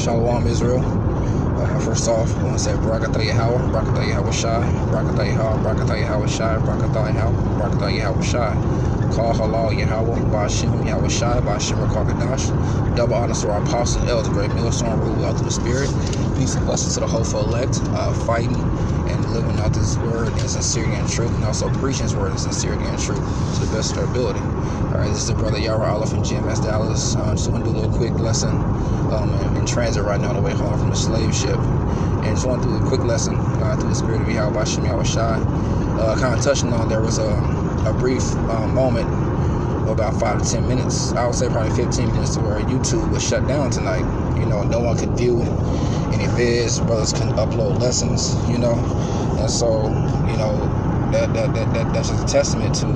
Shalom, Israel. First off, I want to say Barakatah Yahweh, Barakatah Yahweh Shai, Barakatah Yahweh, Barakatah Yahweh Shai, Barakatah Yahweh, Barakatah Yahweh Shai. Call Halal Yahweh, Ba'ashem Yahweh Shai, Ba'ashem Rakakadash. Double honors to our apostles, elders, great millstone, rule out through the Spirit. Peace and blessings to the hopeful elect, fighting and living out this word in sincerity and truth, and also preaching his word in sincerity and truth to the best of their ability. Alright, this is the brother Yara Aleph and GMS Dallas. Just want to do a little quick lesson. In transit right now on the way home from the slave ship. And just want to do a quick lesson through the spirit of Yahweh Ba'ashem Yahweh Shai. Kind of touching on, there was a brief moment, about 5 to 10 minutes, I would say probably 15 minutes, to where YouTube was shut down tonight. You know, no one could view any vids, brothers couldn't upload lessons, you know. And so, you know, that's just a testament to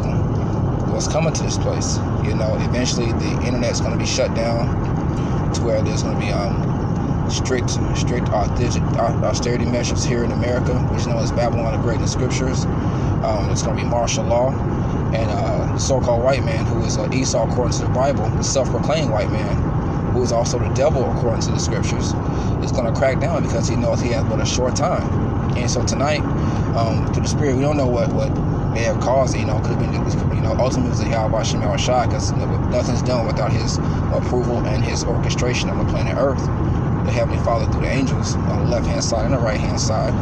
what's coming to this place. You know, eventually the internet's going to be shut down, to where there's going to be strict austerity measures here in America, which is known as Babylon the Great in the Scriptures. It's going to be martial law, and the so-called white man, who is Esau according to the Bible, the self-proclaimed white man, who is also the devil according to the Scriptures, is going to crack down because he knows he has but a short time. And so tonight, through the Spirit, we don't know what may have caused it. You know, it could have been, you know, ultimately it was Yahweh Ba'ashem Yahweh Shai, because nothing's done without his approval and his orchestration on the planet Earth. The Heavenly Father through the angels on the left-hand side and the right-hand side.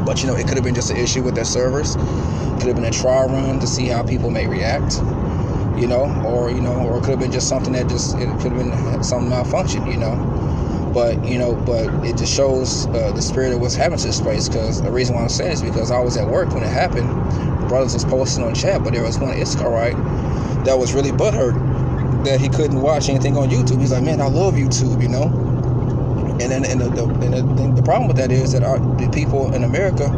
But, you know, it could have been just an issue with their servers. It could have been a trial run to see how people may react, you know, or it could have been just something that it could have been some malfunction, you know. But it just shows the spirit of what's happening to this place. Because the reason why I'm saying this is because I was at work when it happened. The brothers was posting on chat, but there was one Issacharite that was really butthurt that he couldn't watch anything on YouTube. He's like, man, I love YouTube, you know. And then the problem with that is that the people in America,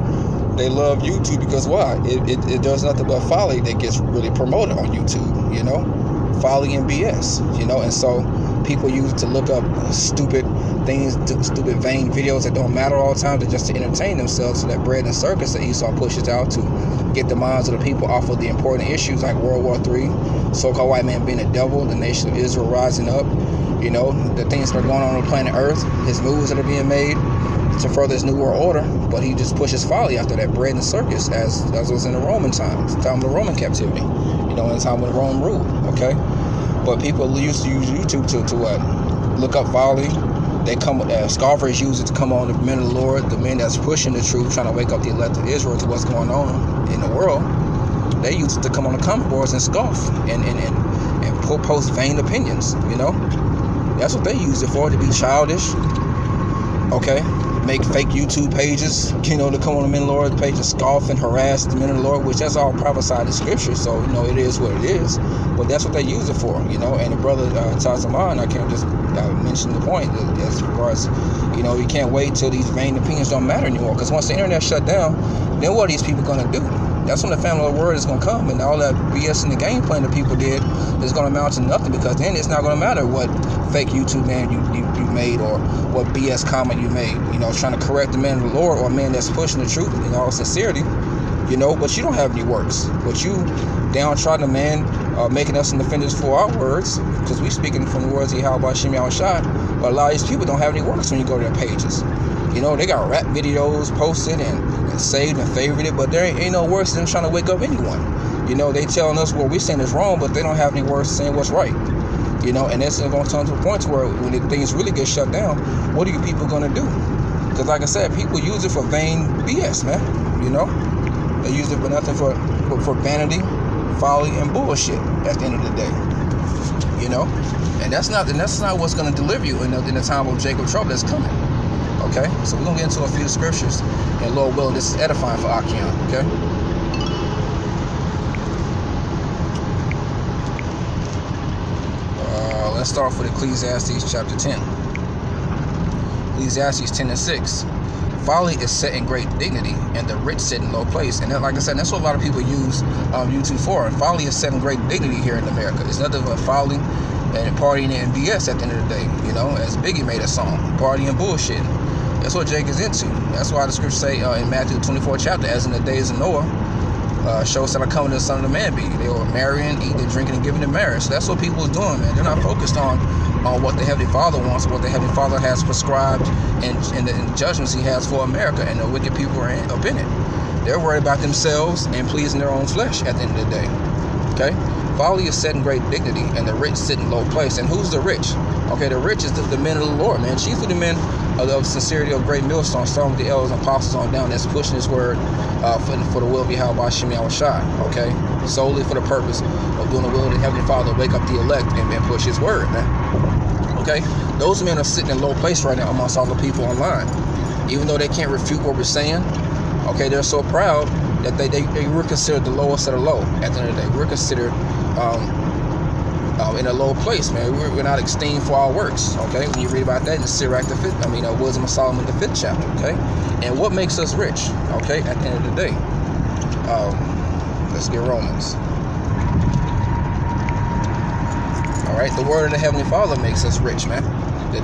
they love YouTube because why? It does nothing but folly that gets really promoted on YouTube, you know, folly and BS, you know. And so people use it to look up stupid things, stupid vain videos that don't matter all the time, just to entertain themselves. So that bread and circus that Esau pushes out to get the minds of the people off of the important issues like World War III, so-called white man being the devil, the nation of Israel rising up, you know, the things that are going on the planet Earth, his moves that are being made to further his new world order. But he just pushes folly after that bread and circus, as was in the Roman times, the time of the Roman captivity, you know, in the time when Rome ruled, okay? But people used to use YouTube to what? Look up folly. They come, scoffers use it to come on the men of the Lord, the men that's pushing the truth, trying to wake up the elect of Israel to what's going on in the world. They use it to come on the comment boards and scoff and post vain opinions, you know. That's what they use it for, to be childish, okay? Make fake YouTube pages, you know, to come on the men of the Lord page and scoff and harass the men of the Lord, which that's all prophesied in Scripture, so, you know, it is what it is. But that's what they use it for, you know. And the brother Tazaman, I can't just mention the point as far as, you know, you can't wait till these vain opinions don't matter anymore, because once the internet shut down, then what are these people going to do? That's when the family of the word is going to come, and all that BS and the game plan that people did is going to amount to nothing, because then it's not going to matter what fake YouTube man you made or what BS comment you made, you know, trying to correct the man of the Lord or a man that's pushing the truth in all sincerity, you know, but you don't have any works. But you downtrodden man making us an offenders for our words, because we speaking from the words of Yahweh Ba'ashem Yahweh Shai, but a lot of these people don't have any works when you go to their pages. You know, they got rap videos posted and saved and favorited, but there ain't no worse than them trying to wake up anyone. You know, they telling us what we're saying is wrong, but they don't have any worse saying what's right. You know, and that's going to turn to a point where when things really get shut down, what are you people going to do? Because like I said, people use it for vain BS, man. You know, they use it for nothing for vanity, folly, and bullshit at the end of the day. You know, and that's not what's going to deliver you in the time of Jacob trouble that's coming. Okay, so we're going to get into a few scriptures, and Lord willing, this is edifying for Akion, okay? Let's start off with Ecclesiastes chapter 10. Ecclesiastes 10 and 6. Folly is set in great dignity, and the rich sit in low place. And that, like I said, that's what a lot of people use YouTube for. And folly is set in great dignity here in America. It's nothing but folly and partying and BS at the end of the day, you know, as Biggie made a song, partying and bullshitting. That's what Jake is into. That's why the scriptures say in Matthew 24 chapter, as in the days of Noah, shows that are coming to the Son of the Man be. They were marrying, eating, drinking, and giving in marriage. So that's what people are doing, man. They're not focused on what the Heavenly Father wants, what the Heavenly Father has prescribed, and the judgments He has for America, and the wicked people are up in it. They're worried about themselves and pleasing their own flesh at the end of the day. Okay? Folly is set in great dignity, and the rich sit in low place. And who's the rich? Okay, the rich is the men of the Lord, man. Chiefly the men of sincerity of great millstone, starting with the elders and apostles on down, that's pushing His word for the will of Yahweh Hashem Yahushai, okay? Solely for the purpose of doing the will of the Heavenly Father, wake up the elect and push His word, man. Okay? Those men are sitting in low place right now amongst all the people online. Even though they can't refute what we're saying, okay, they're so proud that they were considered the lowest of the low at the end of the day. We're considered in a low place, man. We're not esteemed for our works, okay? When you read about that in Sirach, Wisdom of Solomon, the 5th chapter, okay? And what makes us rich, okay, at the end of the day? Let's get Romans. All right, the word of the Heavenly Father makes us rich, man.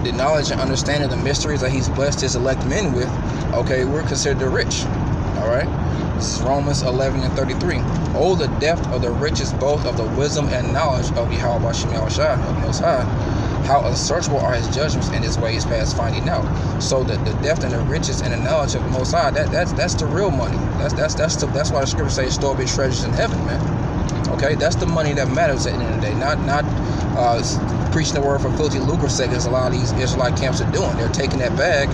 The knowledge and understanding of the mysteries that He's blessed His elect men with, okay, we're considered the rich, all right? This is Romans 11:33. Oh, the depth of the riches, both of the wisdom and knowledge of Yahweh Hashem Yahushai, of the Most High. How unsearchable are His judgments and His ways past finding out. So the depth and the riches and the knowledge of the Most High, that's the real money. That's why the Scripture says, store up your treasures in heaven, man. Okay, that's the money that matters at the end of the day. Not preaching the word for filthy lucre's sake, as a lot of these Israelite camps are doing. They're taking that bag,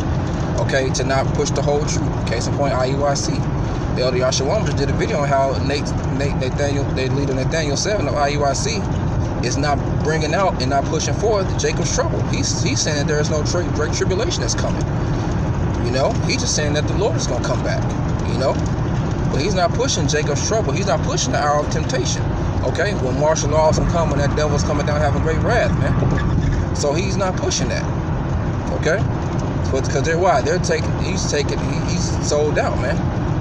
okay, to not push the whole truth. Case in point, IUIC. The Elder Yashawam just did a video on how Nathaniel, the leader Nathaniel 7 of IUIC, is not bringing out and not pushing forth Jacob's trouble. He's saying that there is no great tribulation that's coming. You know, he's just saying that the Lord is going to come back. You know, but he's not pushing Jacob's trouble. He's not pushing the hour of temptation. Okay, when martial law is coming, when that devil's coming down having great wrath, man. So he's not pushing that. Okay, but because he's sold out, man.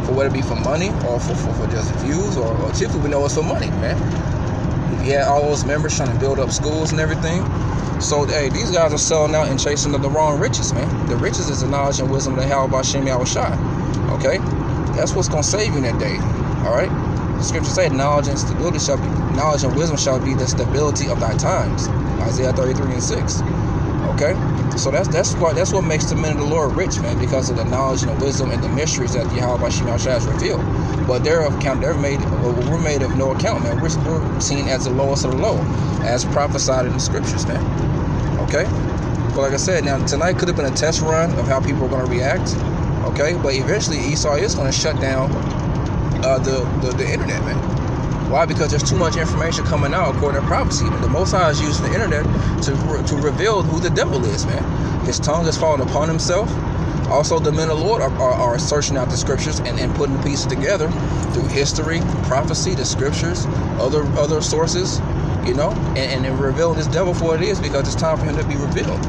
For whether it be for money or for just views or chiefly we know it's for money, man. He had all those members trying to build up schools and everything. So, hey, these guys are selling out and chasing the wrong riches, man. The riches is the knowledge and wisdom of the Yahweh Hashem Yahushai. Okay? That's what's going to save you in that day. All right? The Scripture says knowledge and wisdom shall be the stability of thy times. Isaiah 33:6. Okay? So that's what makes the men of the Lord rich, man, because of the knowledge and the wisdom and the mysteries that Yahweh Hashem Yahushai has revealed. But we're made of no account, man. We're seen as the lowest of the low, as prophesied in the Scriptures, man. Okay? But like I said, now tonight could have been a test run of how people are going to react. Okay? But eventually Esau is going to shut down the internet, man. Why? Because there's too much information coming out according to prophecy. The Most High is using the internet to reveal who the devil is, man. His tongue has fallen upon himself. Also, the men of the Lord are searching out the Scriptures and putting the pieces together through history, prophecy, the Scriptures, other sources, you know, and revealing this devil for what it is, because it's time for him to be revealed.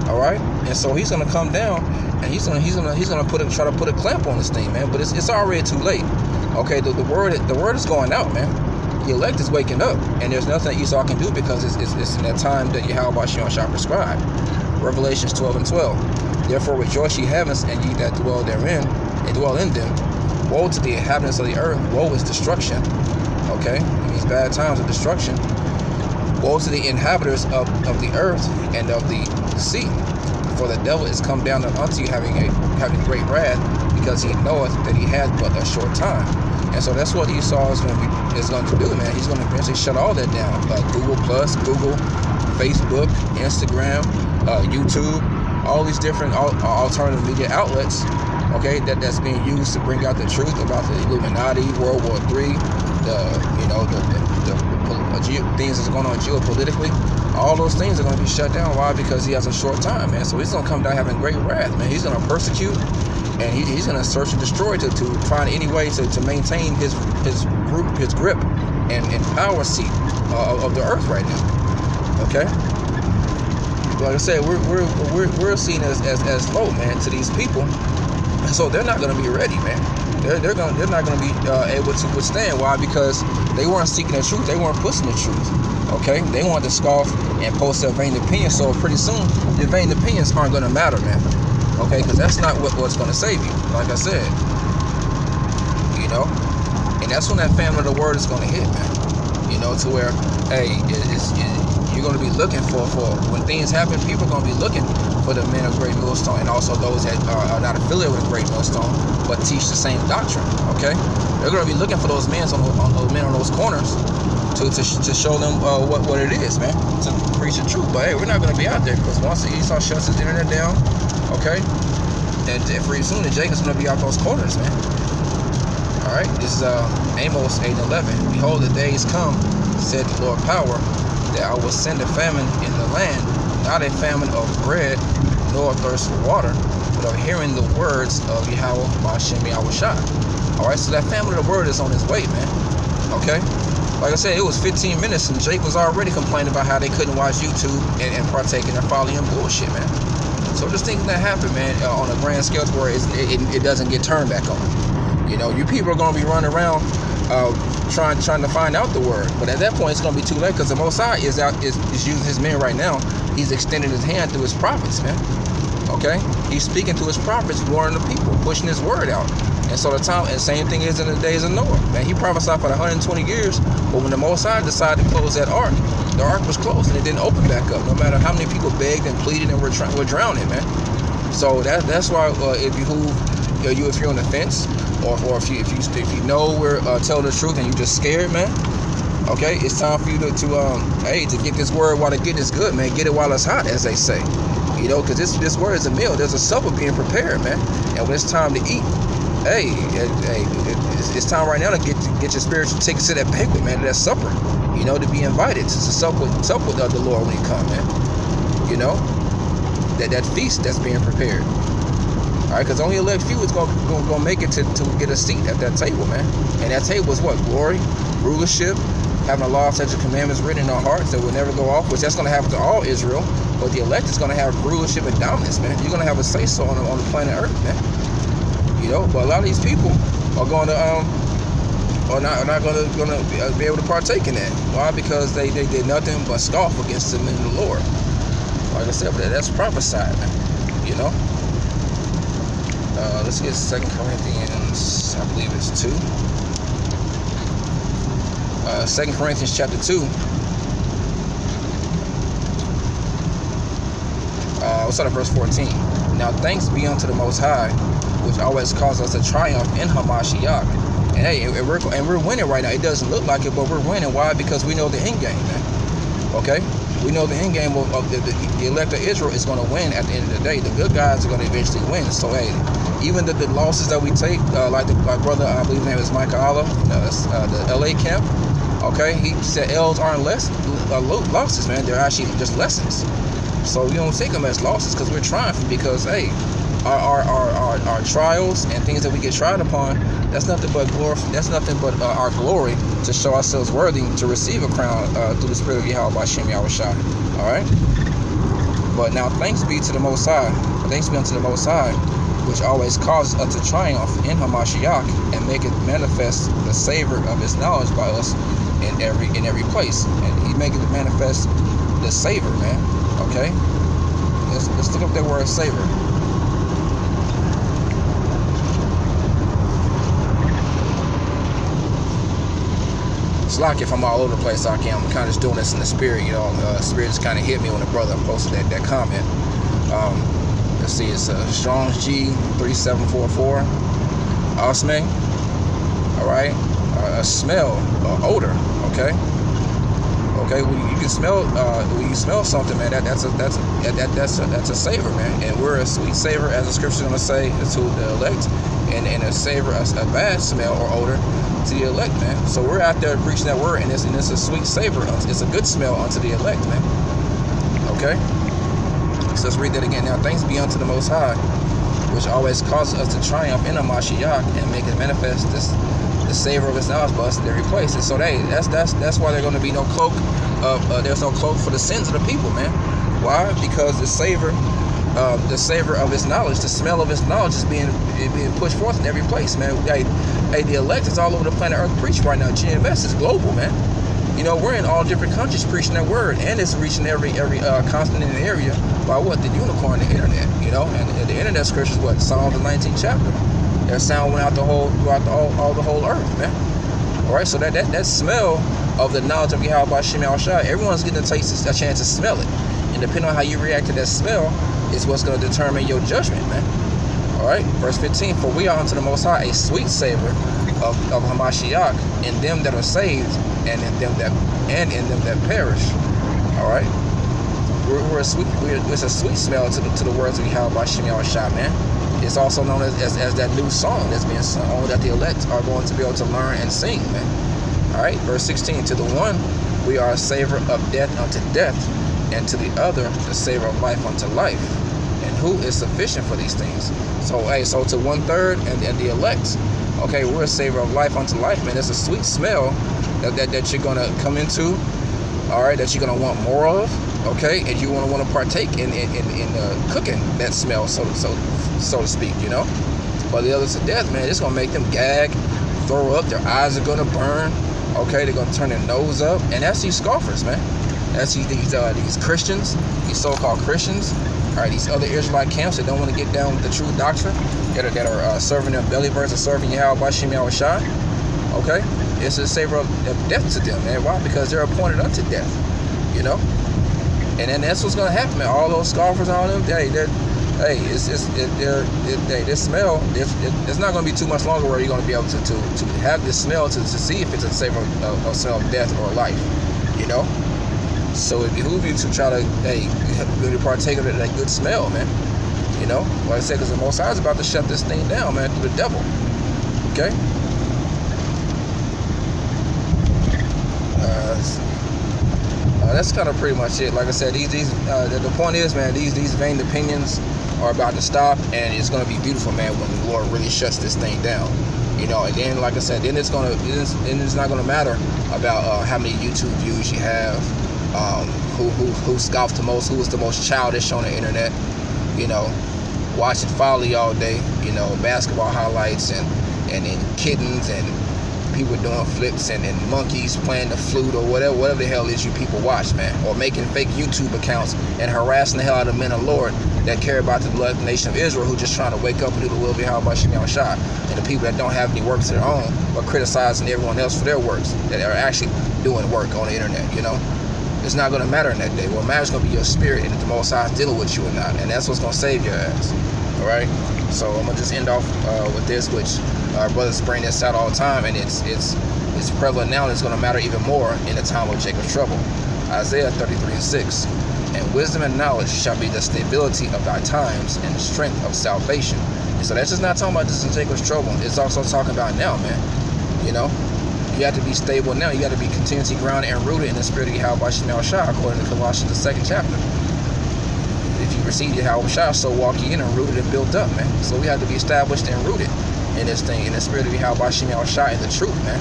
All right, and so he's gonna come down and he's gonna try to put a clamp on this thing, man. But it's already too late. Okay, the word is going out, man. The elect is waking up, and there's nothing Esau can do because it's in that time that Yahweh Hashem shall prescribe. Revelations 12:12. Therefore rejoice ye heavens, and ye that dwell therein, and dwell in them. Woe to the inhabitants of the earth. Woe is destruction. Okay, it means bad times of destruction. Woe to the inhabitants of the earth and of the sea. For the devil is come down unto you having great wrath, because he knoweth that he hath but a short time. And so that's what Esau is going to do, man. He's going to eventually shut all that down. Google Plus, Google, Facebook, Instagram, YouTube, all these different alternative media outlets, okay, that's being used to bring out the truth about the Illuminati, World War III, the things that's going on geopolitically. All those things are going to be shut down. Why? Because he has a short time, man. So he's going to come down having great wrath, man. He's going to persecute, and he's going to search and destroy to find any way to maintain his grip and power seat of the earth right now. Okay. Like I said, we're seen as low, man, to these people, and so they're not going to be ready, man. They're not going to be able to withstand. Why? Because they weren't seeking the truth. They weren't pushing the truth. Okay, they want to scoff and post their vain opinions. So pretty soon, your vain opinions aren't going to matter, man. Okay, because that's not what's going to save you. Like I said, you know. And that's when that famine of the word is going to hit, man. You know, to where, hey, you're going to be looking for when things happen, people are going to be looking for the men of Great Millstone, and also those that are not affiliated with Great Millstone, but teach the same doctrine, okay? They're going to be looking for those men on those men on those corners to show them what it is, man, to preach the truth. But hey, we're not going to be out there, because once Esau shuts his internet down, okay, and pretty soon Jacob's going to be out those corners, man. All right, this is Amos 8:11. Behold, the days come, said the Lord power, that I will send a famine in the land, not a famine of bread, nor a thirst for water, but of hearing the words of Yahweh Ba'ashem Yahushua. All right, so that famine of the word is on its way, man. Okay, like I said, it was 15 minutes, and Jake was already complaining about how they couldn't watch YouTube and partake in their folly and bullshit, man. So just thinking that happened, man, on a grand scale to where it doesn't get turned back on. You know, you people are going to be running around trying to find out the word, but at that point it's going to be too late, because the Most High is using his men right now. He's extending his hand through his prophets, man. Okay, he's speaking to his prophets, warning the people, pushing his word out. And so and same thing is in the days of Noah, man. He prophesied for 120 years, but when the Most High decided to close that ark, the ark was closed and it didn't open back up, no matter how many people begged and pleaded and were drowning, man. So that's why if you're on the fence, or if you know we're telling the truth and you're just scared, man, okay, it's time for you to get this word while the getting is good, man. Get it while it's hot, as they say. You know, because this word is a meal. There's a supper being prepared, man. And when it's time to eat, it's time right now to get your spiritual tickets to that banquet, man, to that supper. You know, to be invited to sup with the Lord when He come, man. You know, that feast that's being prepared. All right, because only elect few is gonna make it to get a seat at that table, man. And that table is what? Glory, rulership, having a law, statutes, and commandments written in our hearts that will never go off, which that's going to happen to all Israel. But the elect is going to have rulership and dominance, man. You're going to have a say-so on the planet Earth, man. You know, but a lot of these people are going to are not going to be able to partake in that. Why? Because they did nothing but scoff against the men of the Lord. Like I said, but that's prophesied, man. You know. Let's get 2 Corinthians, I believe it's 2. 2 Corinthians chapter 2. We'll start at verse 14. Now thanks be unto the Most High, which always causes us to triumph in Hamashiach. And hey, we're winning right now. It doesn't look like it, but we're winning. Why? Because we know the end game, man. Okay? We know the end game of the elect of Israel is going to win at the end of the day. The good guys are going to eventually win. So hey, even the losses that we take, like brother, I believe his name is Micah Allah, the LA camp. Okay, he said L's aren't losses, man. They're actually just lessons. So we don't take them as losses, because we're triumphing. Because hey, our trials and things that we get tried upon, that's nothing but glory. That's nothing but our glory to show ourselves worthy to receive a crown through the Spirit of Yahweh Ba'ashem Yahushua. All right. But now thanks be to the Most High. Thanks be unto the Most High, which always causes us to triumph in Hamashiach, and make it manifest the savor of His knowledge by us in every place. And He make it manifest the savor, man. Okay, let's look up that word savor. It's like if I'm all over the place, I'm kind of just doing this in the spirit, you know. Spirit just kind of hit me when the brother posted that comment. Let's see, it's Strong's G 3744. Osme. All right, a smell, odor. Okay. When you can smell, when you smell something, man, that's a savor, man. And we're a sweet savor, as the scripture is gonna say, to the elect, and a savor, a bad smell or odor to the elect, man. So we're out there preaching that word, and it's a sweet savor. It's a good smell unto the elect, man. Okay. So let's read that again. Now thanks be unto the Most High, which always causes us to triumph in Hamashiach, and make it manifest the savor of His knowledge by us in every place. And so that's why there's going to be no cloak there's no cloak for the sins of the people, man. Why? Because the savor of His knowledge, the smell of His knowledge is being pushed forth in every place, man. Hey, the elect is all over the planet Earth preaching right now. GMS is global, man. You know, we're in all different countries preaching that word, and it's reaching every continent and area by what? The unicorn, the internet, you know. And the internet scripture is what? Psalm the 19th chapter. That sound went out throughout the whole earth, man. All right, so that smell of the knowledge of Yahweh Ba'Shem Yahushua, everyone's getting a chance to smell it. And depending on how you react to that smell is what's going to determine your judgment, man. All right, verse 15, for we are unto the Most High a sweet savor of Hamashiach in them that are saved and in them that perish. All right, it's a sweet smell to the words of Yahweh Ba'Shem Yahushua, man. It's also known as that new song that's being sung, only that the elect are going to be able to learn and sing, man. All right, verse 16, to the one we are a savor of death unto death, and to the other the savor of life unto life. And who is sufficient for these things? So to 1/3 and the elect, okay, we're a savor of life unto life, man. It's a sweet smell that you're gonna come into, all right, that you're gonna want more of, okay, and you want to partake in cooking that smell, so to speak, you know. But the others to death, man, it's gonna make them gag, throw up, their eyes are gonna burn, okay, they're gonna turn their nose up, and that's these scoffers, man. That's these Christians, these so-called Christians, all right, these other Israelite camps that don't want to get down with the true doctrine, that are serving their belly versus serving Yahweh Ba'Shem Yahushua, okay? It's a savor of death to them, man. Why? Because they're appointed unto death, you know? And then that's what's going to happen, man. All those scoffers, all them, this smell, it's not going to be too much longer where you're going to be able to have this smell to see if it's a savor of smell of death or life, you know? So it behooves you to try to, really partake of that good smell, man. You know, like I said, because the Most High is about to shut this thing down, man, through the devil. Okay. That's kind of pretty much it. Like I said, the point is, man, these vain opinions are about to stop, and it's going to be beautiful, man, when the Lord really shuts this thing down. You know, and then, like I said, then it's not going to matter about how many YouTube views you have. Who scoffed the most, who was the most childish on the internet, you know, watching folly all day, you know, basketball highlights and kittens and people doing flips and monkeys playing the flute or whatever the hell is you people watch, man, or making fake YouTube accounts and harassing the hell out of men of Lord that care about the nation of Israel, who just trying to wake up and do the will of Yahweh Ba'Shem Yahushua, and the people that don't have any works of their own but criticizing everyone else for their works, that are actually doing work on the internet, you know. It's not going to matter in that day. What matters is going to be your spirit, and if the Most High is dealing with you or not, and that's what's going to save your ass. All right. So I'm gonna just end off with this, which our brothers bring this out all the time, and it's prevalent now, and it's going to matter even more in the time of Jacob's trouble. Isaiah 33:6. And wisdom and knowledge shall be the stability of thy times, and the strength of salvation. And so that's just not talking about this in Jacob's trouble. It's also talking about now, man. You know. You have to be stable now. You got to be continuously grounded and rooted in the spirit of Yahweh Ba'Shem Yahushua, according to Colossians, the 2nd chapter. If you receive Yahweh Shah, so walk ye in and rooted and built up, man. So we have to be established and rooted in this thing, in the spirit of Yahweh Ba'Shem Yahushua, in the truth, man,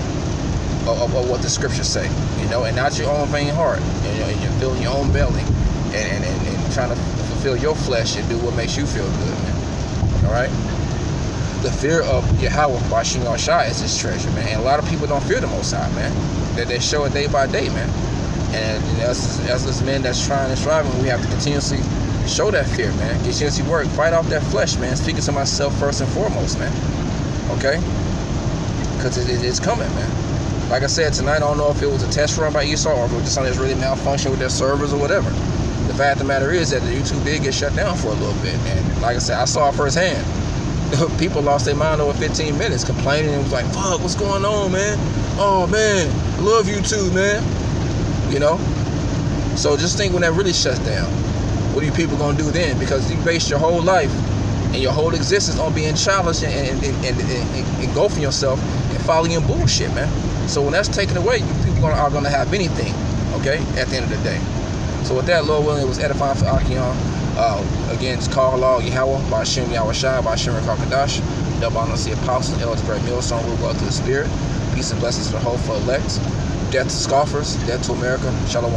of what the scriptures say, you know, and not your own vain heart, and you're filling your own belly, and trying to fulfill your flesh and do what makes you feel good, man. All right. The fear of Yahweh Ba'Shem Yahushua is his treasure, man. And a lot of people don't fear the Most High, man. That they show it day by day, man. And as men that's trying and striving, we have to continuously show that fear, man. Continuously work, fight off that flesh, man. Speaking to myself first and foremost, man. Okay? Because it's coming, man. Like I said tonight, I don't know if it was a test run by Esau or if it was just something that's really malfunctioned with their servers or whatever. The fact of the matter is that the YouTube did get shut down for a little bit, and like I said, I saw it firsthand. People lost their mind over 15 minutes complaining and was like, fuck, what's going on, man? Oh, man, I love YouTube, man. You know? So just think when that really shuts down, what are you people going to do then? Because you base your whole life and your whole existence on being childish and engulfing yourself and following bullshit, man. So when that's taken away, you people are going to have anything, okay, at the end of the day. So with that, Lord willing, it was edifying for Akion. Again, it's called Law Yahweh, Ba'Shem Yahushua, Ba'Shem Rakakadash, double honor to the apostles, elders, great millstone, rule well to the spirit, peace and blessings to the whole for elect, death to scoffers, death to America, Shalom.